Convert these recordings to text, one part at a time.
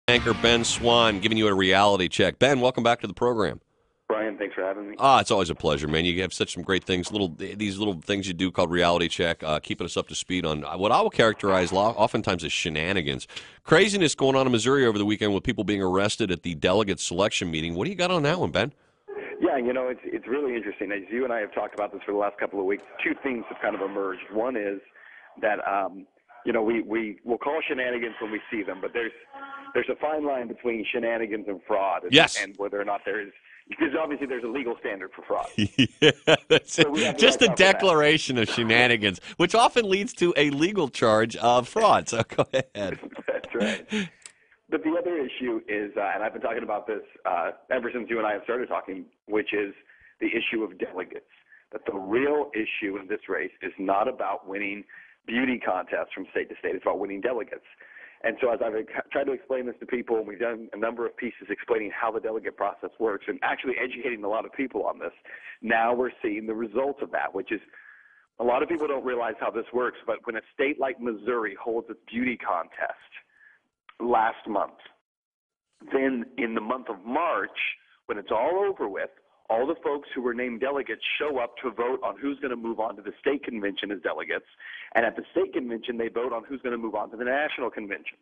Anchor Ben Swann giving you a reality check. Ben, welcome back to the program. Brian, thanks for having me. It's always a pleasure, man. You have such some great things, these little things you do called reality check, keeping us up to speed on what I will characterize oftentimes as shenanigans. Craziness going on in Missouri over the weekend with people being arrested at the delegate selection meeting. What do you got on that one, Ben? Yeah, it's really interesting. As you and I have talked about this for the last couple of weeks, two things have kind of emerged. One is that we'll call shenanigans when we see them, but there's a fine line between shenanigans and fraud, and whether or not because obviously there's a legal standard for fraud. Yeah, that's so it. Just a declaration of shenanigans, which often leads to a legal charge of fraud. So go ahead. That's right. But the other issue is, and I've been talking about this ever since you and I have started talking, which is the issue of delegates. That the real issue in this race is not about winning beauty contests from state to state. It's about winning delegates. And so as I've tried to explain this to people, and we've done a number of pieces explaining how the delegate process works and actually educating a lot of people on this, now we're seeing the results of that, which is a lot of people don't realize how this works, but when a state like Missouri holds its beauty contest last month, then in the month of March, when it's all over with, all the folks who were named delegates show up to vote on who's going to move on to the state convention as delegates. And at the state convention, they vote on who's going to move on to the national convention.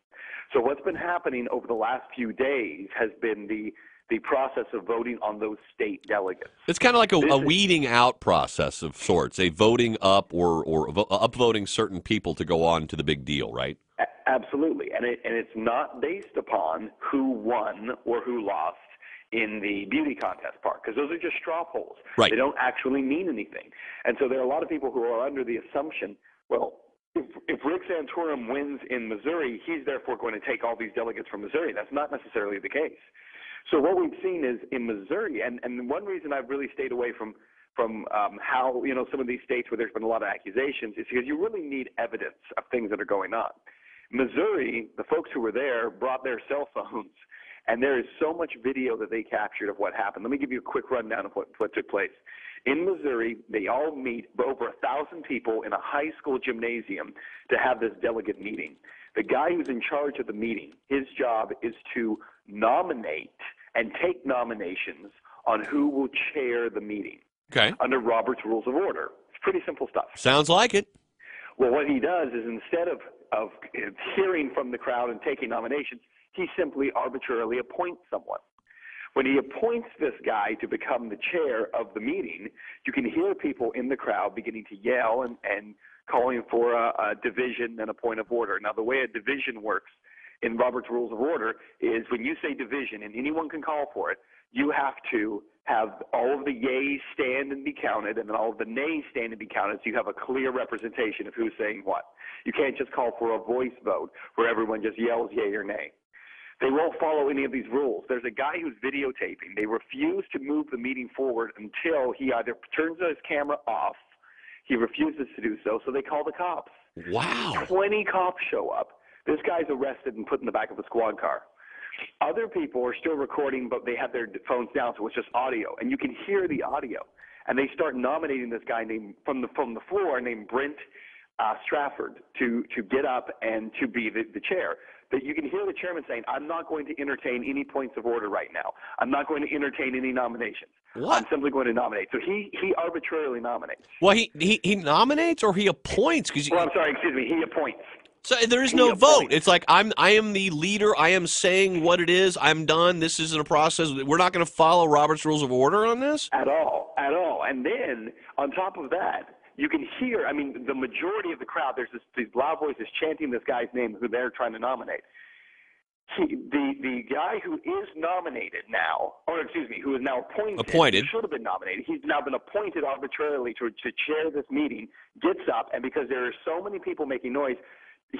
So what's been happening over the last few days has been the process of voting on those state delegates. It's kind of like a weeding out process of sorts, a voting up or upvoting certain people to go on to the big deal, right? Absolutely. And it's not based upon who won or who lost in the beauty contest part, because those are just straw polls. Right. They don't actually mean anything. And so there are a lot of people who are under the assumption, well, if Rick Santorum wins in Missouri, he's therefore going to take all these delegates from Missouri. That's not necessarily the case. So what we've seen is in Missouri, and one reason I've really stayed away from how, some of these states where there's been a lot of accusations is because you really need evidence of things that are going on. Missouri, the folks who were there brought their cell phones, and there is so much video that they captured of what happened. Let me give you a quick rundown of what took place. In Missouri, they all meet, over 1,000 people in a high school gymnasium to have this delegate meeting. The guy who's in charge of the meeting, his job is to nominate and take nominations on who will chair the meeting. Okay. Under Robert's Rules of Order. It's pretty simple stuff. Sounds like it. Well, what he does is instead of hearing from the crowd and taking nominations, he simply arbitrarily appoints someone. When he appoints this guy to become the chair of the meeting, you can hear people in the crowd beginning to yell and calling for a division and a point of order. Now, the way a division works in Robert's Rules of Order is when you say division, and anyone can call for it, you have to have all of the yeas stand and be counted, and then all of the nays stand and be counted, so you have a clear representation of who's saying what. You can't just call for a voice vote where everyone just yells yay or nay. They won't follow any of these rules. There's a guy who's videotaping. They refuse to move the meeting forward until he either turns his camera off, he refuses to do so, so they call the cops. Wow. 20 cops show up. This guy's arrested and put in the back of a squad car. Other people are still recording, but they have their phones down, so it's just audio, and you can hear the audio. And they start nominating this guy named from the floor named Brent Strafford to get up and to be the chair. But you can hear the chairman saying, "I'm not going to entertain any points of order right now. I'm not going to entertain any nominations. What? I'm simply going to nominate." So he arbitrarily nominates. Well, he nominates or he appoints? Well, I'm sorry, excuse me. He appoints. So there is no vote. It's like I am the leader. I am saying what it is. I'm done. This isn't a process. We're not going to follow Robert's Rules of Order on this? At all. And then on top of that, you can hear, the majority of the crowd, there's these loud voices chanting this guy's name who they're trying to nominate. The guy who is nominated now, who is now appointed, should have been nominated. He's now been appointed arbitrarily to chair this meeting, gets up, and because there are so many people making noise,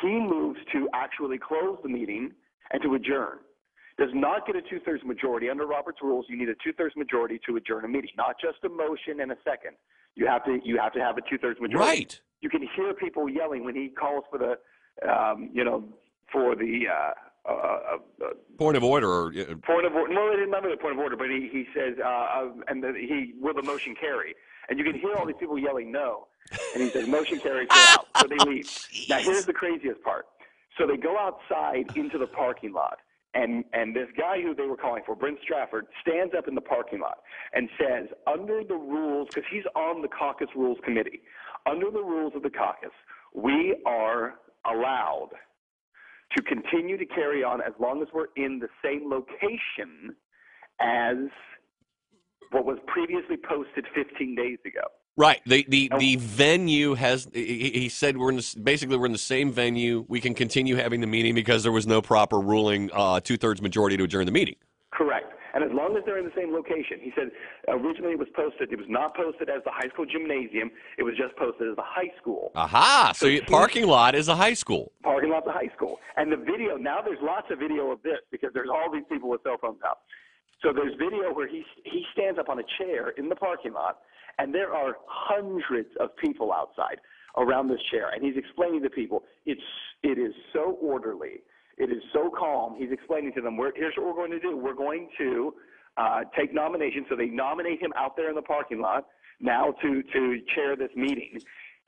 he moves to actually close the meeting and to adjourn. Does not get a two-thirds majority. Under Robert's rules, you need a two-thirds majority to adjourn a meeting, not just a motion and a second. You have to have a two-thirds majority. Right. You can hear people yelling when he calls for the, point of order. Point of order. No, they didn't remember the point of order, but he says, will the motion carry? And you can hear all these people yelling no. And he says, motion carries, go out. So they leave. Now, here's the craziest part. So they go outside into the parking lot, And this guy who they were calling for, Brent Strafford, stands up in the parking lot and says, under the rules, because he's on the Caucus Rules Committee, under the rules of the Caucus, we are allowed to continue to carry on as long as we're in the same location as what was previously posted 15 days ago. Right. The venue has. He said we're in the same venue. We can continue having the meeting because there was no proper ruling, 2/3 majority to adjourn the meeting. Correct. And as long as they're in the same location, he said originally it was posted. It was not posted as the high school gymnasium. It was just posted as the high school. Aha! So parking lot is a high school. Parking lot's a high school. And the video, now there's lots of video of this because there's all these people with cell phones out. So there's video where he stands up on a chair in the parking lot, and there are hundreds of people outside around this chair. And he's explaining to people, it is so orderly. It is so calm. He's explaining to them, here's what we're going to do. We're going to take nominations. So they nominate him out there in the parking lot now to chair this meeting.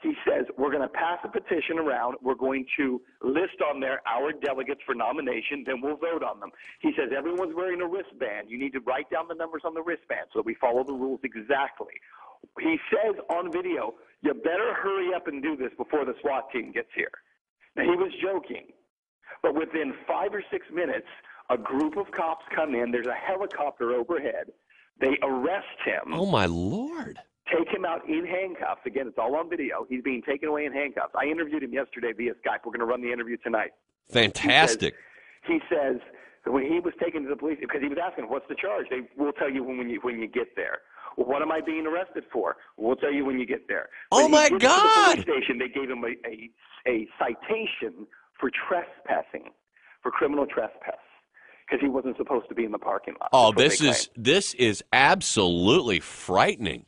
He says, we're going to pass a petition around. We're going to list on there our delegates for nomination. Then we'll vote on them. He says, everyone's wearing a wristband. You need to write down the numbers on the wristband so that we follow the rules exactly. He says on video, you better hurry up and do this before the SWAT team gets here. Now, he was joking. But within 5 or 6 minutes, a group of cops come in. There's a helicopter overhead. They arrest him. Oh, my Lord. Take him out in handcuffs. Again, it's all on video. He's being taken away in handcuffs. I interviewed him yesterday via Skype. We're going to run the interview tonight. Fantastic. He says when he was taken to the police, because he was asking, what's the charge? They will tell you when you get there. Well, what am I being arrested for? We'll tell you when you get there. Oh, my God. To the police station, they gave him a citation for trespassing, for criminal trespass, because he wasn't supposed to be in the parking lot. Oh, this is absolutely frightening.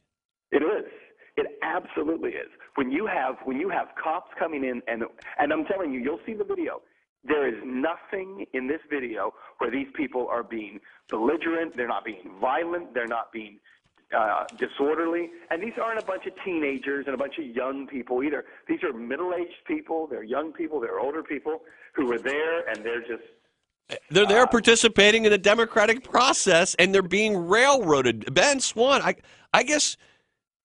It is. It absolutely is. When you have cops coming in, and I'm telling you, you'll see the video. There is nothing in this video where these people are being belligerent. They're not being violent. They're not being disorderly. And these aren't a bunch of teenagers and a bunch of young people either. These are middle-aged people. They're young people. They're older people who are there, and they're just they're there participating in the democratic process, and they're being railroaded. Ben Swann, I guess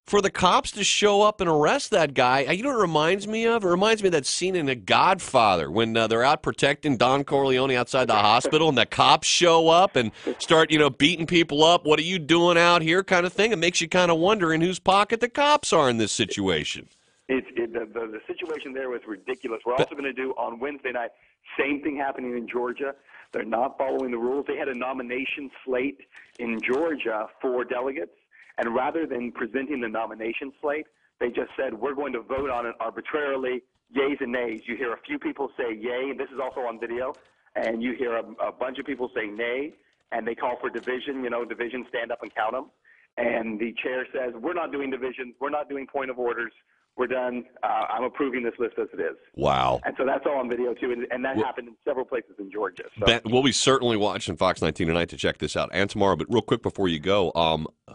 for the cops to show up and arrest that guy, you know what it reminds me of? It reminds me of that scene in The Godfather when they're out protecting Don Corleone outside the hospital, and the cops show up and start, beating people up. What are you doing out here, kind of thing? It makes you kind of wonder in whose pocket the cops are in this situation. The situation there was ridiculous. We're also going to do on Wednesday night, same thing happening in Georgia. They're not following the rules. They had a nomination slate in Georgia for delegates. And rather than presenting the nomination slate, they just said, we're going to vote on it arbitrarily, yays and nays. You hear a few people say yay, and this is also on video, and you hear a bunch of people say nay, and they call for division, division, stand up and count them. And the chair says, we're not doing division, we're not doing point of orders, we're done. I'm approving this list as it is. Wow. And so that's all on video, too, and that happened in several places in Georgia. So. Ben, we'll be certainly watching Fox 19 tonight to check this out, and tomorrow. But real quick before you go,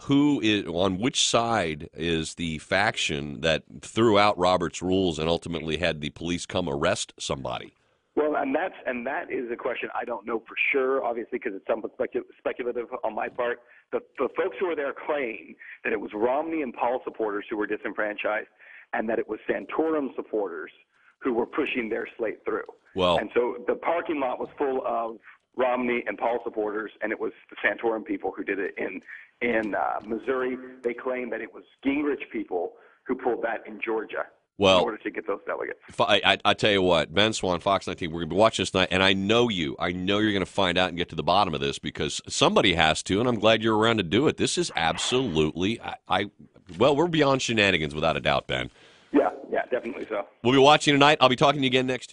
who is on which side is the faction that threw out Robert's rules and ultimately had the police come arrest somebody? Well, and that is a question I don't know for sure, obviously, because it's somewhat speculative on my part. The folks who were there claim that it was Romney and Paul supporters who were disenfranchised, and that it was Santorum supporters who were pushing their slate through. Well, and so the parking lot was full of Romney and Paul supporters, and it was the Santorum people who did it in Missouri. They claim that it was Gingrich people who pulled that in Georgia. In order to get those delegates. I tell you what, Ben Swann, Fox 19, we're going to be watching this tonight, and I know you're going to find out and get to the bottom of this because somebody has to, and I'm glad you're around to do it. This is absolutely, we're beyond shenanigans without a doubt, Ben. Yeah, definitely so. We'll be watching tonight. I'll be talking to you again next Tuesday.